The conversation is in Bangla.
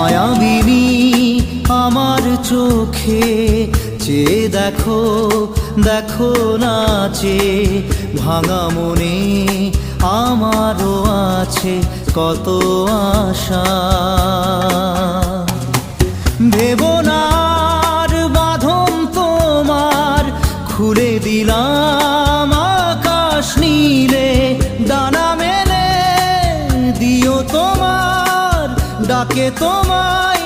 মায়াবিনী আমার চোখে চেয়ে দেখো, দেখো নাচে ভাঙা মনে আমারও আছে কত আশা। ভেবনার বাঁধন তোমার খুলে দিলাম আকাশ নীলে, ডানা মেলে দিও তোমার ডাকে তোমায়